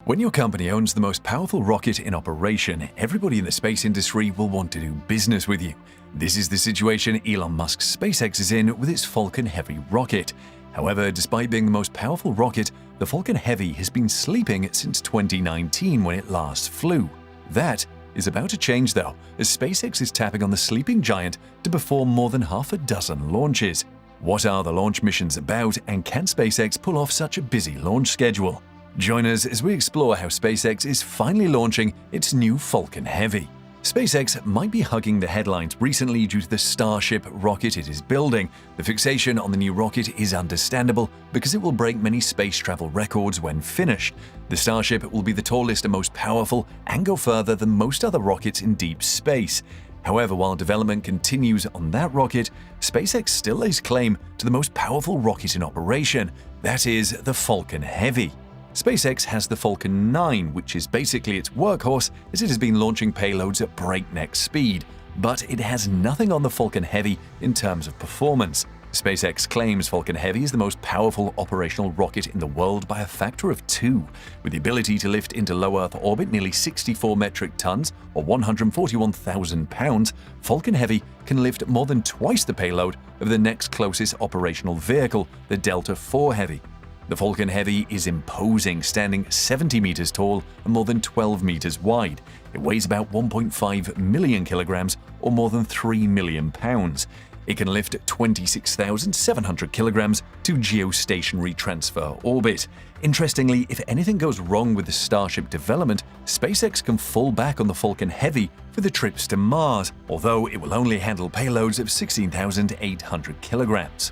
When your company owns the most powerful rocket in operation, everybody in the space industry will want to do business with you. This is the situation Elon Musk's SpaceX is in with its Falcon Heavy rocket. However, despite being the most powerful rocket, the Falcon Heavy has been sleeping since 2019 when it last flew. That is about to change though, as SpaceX is tapping on the sleeping giant to perform more than half a dozen launches. What are the launch missions about, and can SpaceX pull off such a busy launch schedule? Join us as we explore how SpaceX is finally launching its new Falcon Heavy. SpaceX might be hugging the headlines recently due to the Starship rocket it is building. The fixation on the new rocket is understandable because it will break many space travel records when finished. The Starship will be the tallest and most powerful and go further than most other rockets in deep space. However, while development continues on that rocket, SpaceX still lays claim to the most powerful rocket in operation, that is, the Falcon Heavy. SpaceX has the Falcon 9, which is basically its workhorse as it has been launching payloads at breakneck speed, but it has nothing on the Falcon Heavy in terms of performance. SpaceX claims Falcon Heavy is the most powerful operational rocket in the world by a factor of 2. With the ability to lift into low Earth orbit nearly 64 metric tons or 141,000 pounds, Falcon Heavy can lift more than twice the payload of the next closest operational vehicle, the Delta IV Heavy. The Falcon Heavy is imposing, standing 70 meters tall and more than 12 meters wide. It weighs about 1.5 million kilograms or more than 3 million pounds. It can lift 26,700 kilograms to geostationary transfer orbit. Interestingly, if anything goes wrong with the Starship development, SpaceX can fall back on the Falcon Heavy for the trips to Mars, although it will only handle payloads of 16,800 kilograms.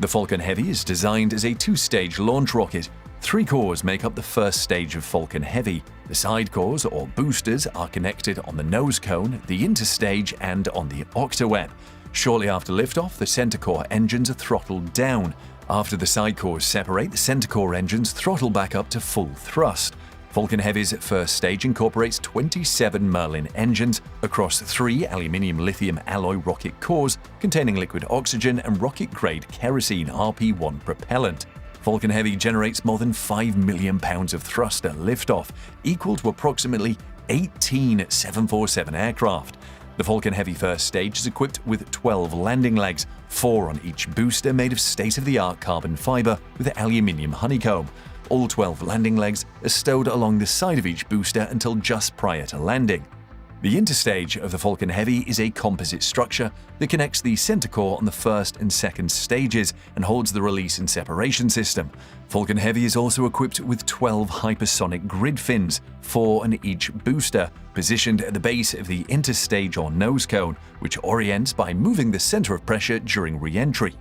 The Falcon Heavy is designed as a two-stage launch rocket. 3 cores make up the first stage of Falcon Heavy. The side cores, or boosters, are connected on the nose cone, the interstage, and on the octaweb. Shortly after liftoff, the center core engines are throttled down. After the side cores separate, the center core engines throttle back up to full thrust. Falcon Heavy's first stage incorporates 27 Merlin engines across 3 aluminium-lithium alloy rocket cores containing liquid oxygen and rocket-grade kerosene RP-1 propellant. Falcon Heavy generates more than 5 million pounds of thrust at liftoff, equal to approximately 18 747 aircraft. The Falcon Heavy first stage is equipped with 12 landing legs, 4 on each booster made of state-of-the-art carbon fiber with aluminium honeycomb. All 12 landing legs are stowed along the side of each booster until just prior to landing. The interstage of the Falcon Heavy is a composite structure that connects the center core on the first and second stages and holds the release and separation system. Falcon Heavy is also equipped with 12 hypersonic grid fins, 4 on each booster, positioned at the base of the interstage or nose cone, which orients by moving the center of pressure during re-entry.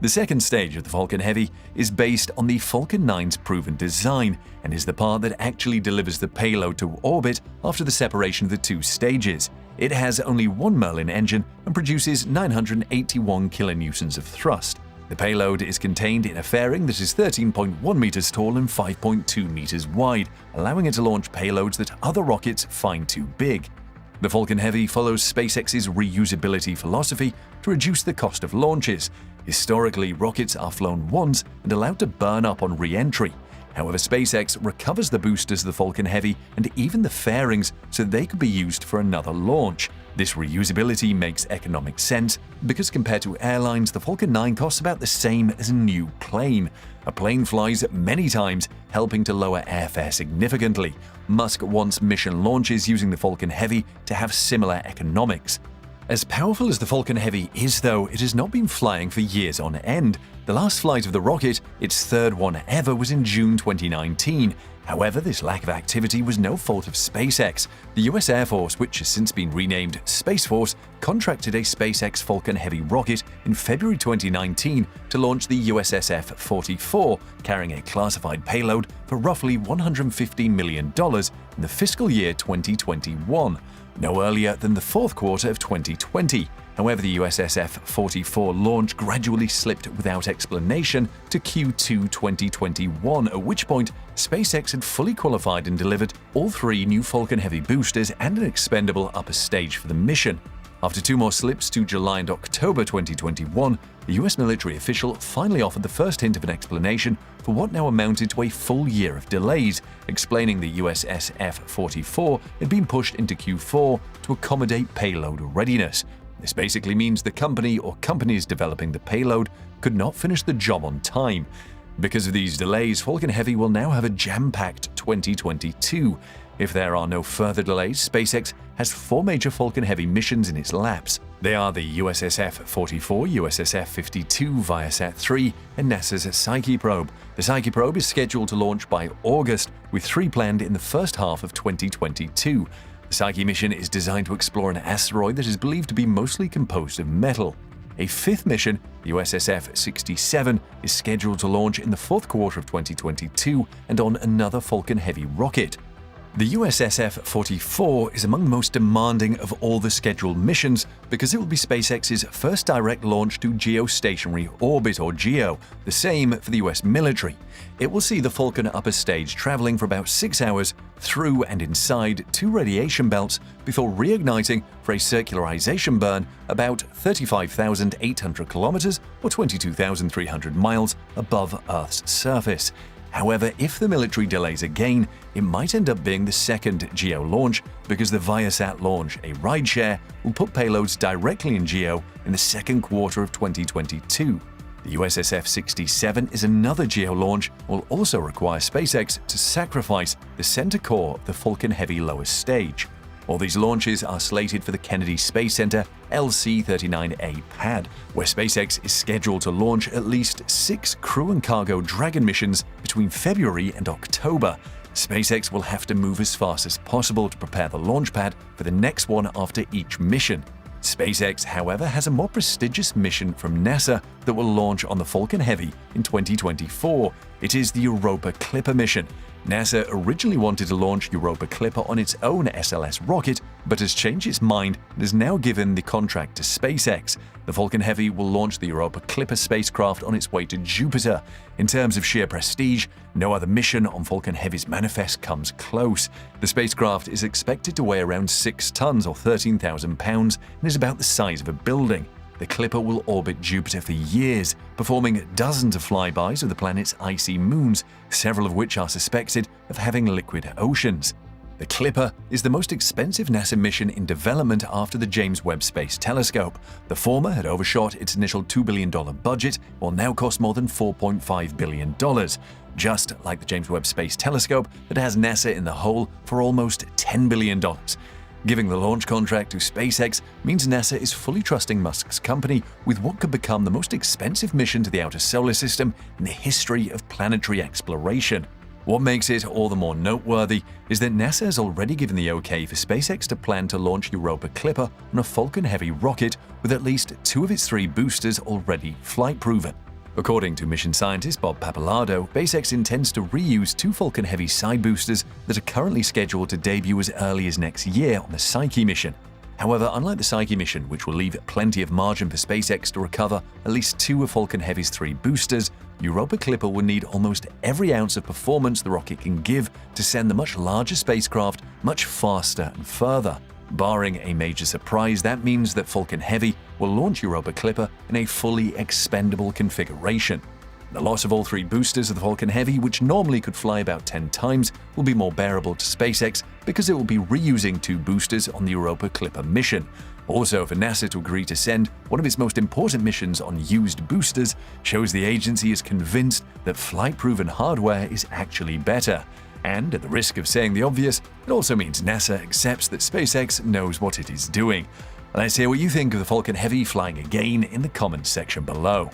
The second stage of the Falcon Heavy is based on the Falcon 9's proven design and is the part that actually delivers the payload to orbit after the separation of the 2 stages. It has only 1 Merlin engine and produces 981 kilonewtons of thrust. The payload is contained in a fairing that is 13.1 meters tall and 5.2 meters wide, allowing it to launch payloads that other rockets find too big. The Falcon Heavy follows SpaceX's reusability philosophy to reduce the cost of launches. Historically, rockets are flown once and allowed to burn up on re-entry. However, SpaceX recovers the boosters of the Falcon Heavy and even the fairings so they could be used for another launch. This reusability makes economic sense because compared to airlines, the Falcon 9 costs about the same as a new plane. A plane flies many times, helping to lower airfare significantly. Musk wants mission launches using the Falcon Heavy to have similar economics. As powerful as the Falcon Heavy is, though, it has not been flying for years on end. The last flight of the rocket, its third one ever, was in June 2019. However, this lack of activity was no fault of SpaceX. The US Air Force, which has since been renamed Space Force, contracted a SpaceX Falcon Heavy rocket in February 2019 to launch the USSF-44, carrying a classified payload for roughly $150 million in the fiscal year 2021. No earlier than the fourth quarter of 2020. However, the USSF-44 launch gradually slipped without explanation to Q2 2021, at which point SpaceX had fully qualified and delivered all 3 new Falcon Heavy boosters and an expendable upper stage for the mission. After 2 more slips to July and October 2021, a US military official finally offered the first hint of an explanation for what now amounted to a full year of delays, explaining the USS F-44 had been pushed into Q4 to accommodate payload readiness. This basically means the company or companies developing the payload could not finish the job on time. Because of these delays, Falcon Heavy will now have a jam-packed 2022. If there are no further delays, SpaceX has 4 major Falcon Heavy missions in its laps. They are the USS F-44, USS F-52, Viasat-3, and NASA's Psyche probe. The Psyche probe is scheduled to launch by August, with 3 planned in the first half of 2022. The Psyche mission is designed to explore an asteroid that is believed to be mostly composed of metal. A 5th mission, the USS F-67, is scheduled to launch in the 4th quarter of 2022 and on another Falcon Heavy rocket. The USS F-44 is among the most demanding of all the scheduled missions because it will be SpaceX's first direct launch to geostationary orbit, or GEO, the same for the US military. It will see the Falcon upper stage traveling for about 6 hours through and inside 2 radiation belts before reigniting for a circularization burn about 35,800 kilometers or 22,300 miles above Earth's surface. However, if the military delays again, it might end up being the second GEO launch because the Viasat launch, a rideshare, will put payloads directly in GEO in the 2nd quarter of 2022. The USS F-67 is another GEO launch and will also require SpaceX to sacrifice the center core of the Falcon Heavy lower stage. All these launches are slated for the Kennedy Space Center LC-39A pad, where SpaceX is scheduled to launch at least 6 crew and cargo Dragon missions between February and October. SpaceX will have to move as fast as possible to prepare the launch pad for the next one after each mission. SpaceX, however, has a more prestigious mission from NASA that will launch on the Falcon Heavy in 2024. It is the Europa Clipper mission. NASA originally wanted to launch Europa Clipper on its own SLS rocket, but has changed its mind and has now given the contract to SpaceX. The Falcon Heavy will launch the Europa Clipper spacecraft on its way to Jupiter. In terms of sheer prestige, no other mission on Falcon Heavy's manifest comes close. The spacecraft is expected to weigh around 6 tons or 13,000 pounds and is about the size of a building. The Clipper will orbit Jupiter for years, performing dozens of flybys of the planet's icy moons, several of which are suspected of having liquid oceans. The Clipper is the most expensive NASA mission in development after the James Webb Space Telescope. The former had overshot its initial $2 billion budget, will now cost more than $4.5 billion. Just like the James Webb Space Telescope, that has NASA in the hole for almost $10 billion. Giving the launch contract to SpaceX means NASA is fully trusting Musk's company with what could become the most expensive mission to the outer solar system in the history of planetary exploration. What makes it all the more noteworthy is that NASA has already given the okay for SpaceX to plan to launch Europa Clipper on a Falcon Heavy rocket with at least 2 of its 3 boosters already flight-proven. According to mission scientist Bob Pappalardo, SpaceX intends to reuse 2 Falcon Heavy side boosters that are currently scheduled to debut as early as next year on the Psyche mission. However, unlike the Psyche mission, which will leave plenty of margin for SpaceX to recover at least 2 of Falcon Heavy's 3 boosters, Europa Clipper will need almost every ounce of performance the rocket can give to send the much larger spacecraft much faster and further. Barring a major surprise, that means that Falcon Heavy will launch Europa Clipper in a fully expendable configuration. The loss of all 3 boosters of the Falcon Heavy, which normally could fly about 10 times, will be more bearable to SpaceX because it will be reusing 2 boosters on the Europa Clipper mission. Also, for NASA to agree to send one of its most important missions on used boosters shows the agency is convinced that flight-proven hardware is actually better. And, at the risk of saying the obvious, it also means NASA accepts that SpaceX knows what it is doing. Let's hear what you think of the Falcon Heavy flying again in the comments section below.